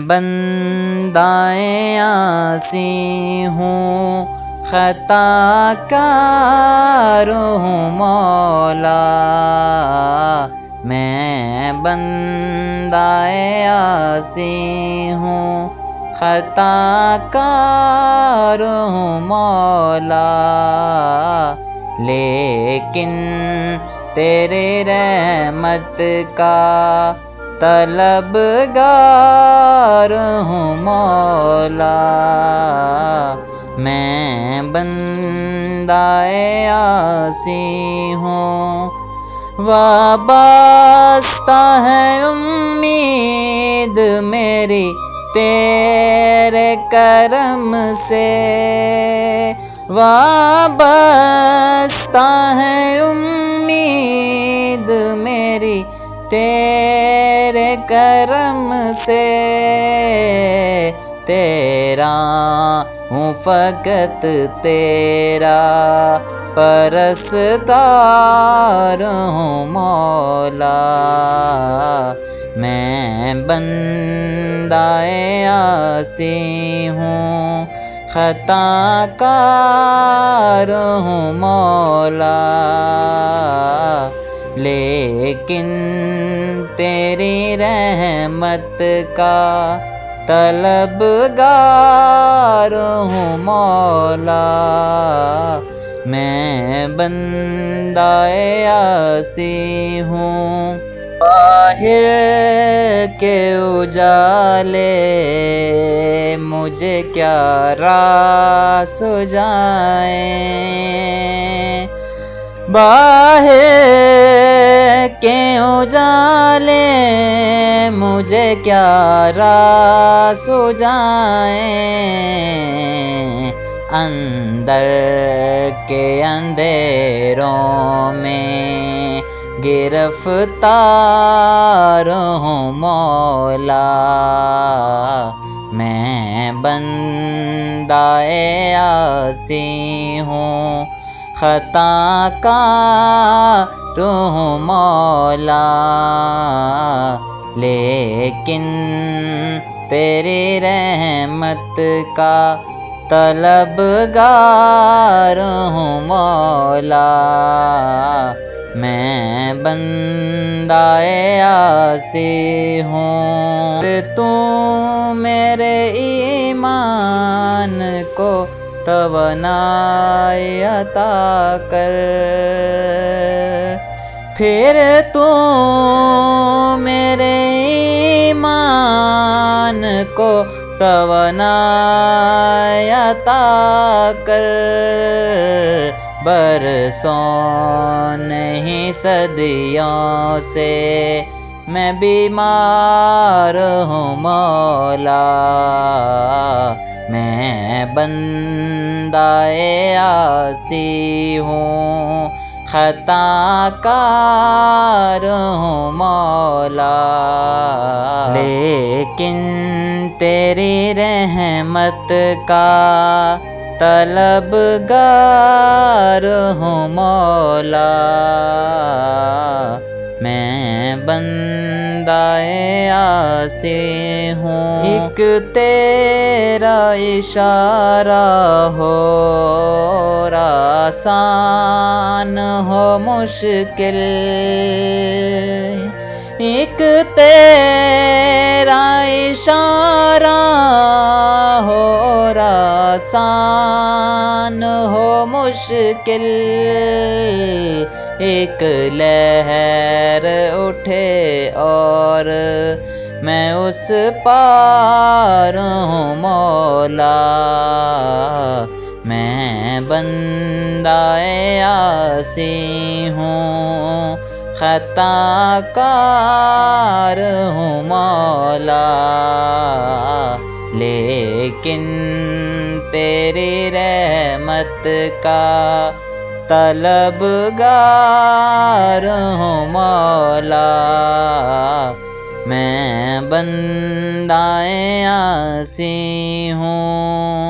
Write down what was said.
بندائے عاصی ہوں، خطا کار ہوں مولا، میں بندائے عاصی ہوں، خطا کار ہوں مولا، لیکن تیرے رحمت کا طلبگار ہوں مولا، میں بندائے عاصی ہوں، وابستہ ہے امید میری تیرے کرم سے، وابستہ ہے امید میری تیرے کرم سے، تیرا ہوں فقط تیرا پرستار ہوں مولا، میں بندائے عاصی ہوں، خطا کار ہوں مولا، لیکن تیری رحمت کا طلبگار ہوں مولا، میں بندائے عاصی ہوں، باہر کے اجالے مجھے کیا راہ سجائیں، باہر کے اجالے مجھے کیا راہ سجائیں، اندر کے اندھیروں میں گرفتار ہوں مولا، میں بندائے عاصی ہوں، خطا کار ہوں مولا، لیکن تیری رحمت کا طلبگار ہوں مولا، میں بندائے عاصی ہوں، تو میرے ایمان کو توانائی عطا کر، پھر تو میرے ایمان کو توانائی عطا کر، برسوں نہیں صدیوں سے میں بیمار ہوں مولا، میں بندائے عاصی ہوں، خطا کار ہوں مولا، لیکن تیری رحمت کا طلبگار ہوں مولا، میں بندائے عاصی ہوں، ایک تیرا اشارہ ہو آسان ہو مشکل، ایک تیرا اشارہ ہو آسان ہو مشکل، ایک لہر اٹھے اور میں اس پار ہوں مولا، میں بندائے عاصی ہوں، خطا کار ہوں مولا، لیکن تیری رحمت کا طلبگار ہوں مولا، میں بندائے عاصی ہوں۔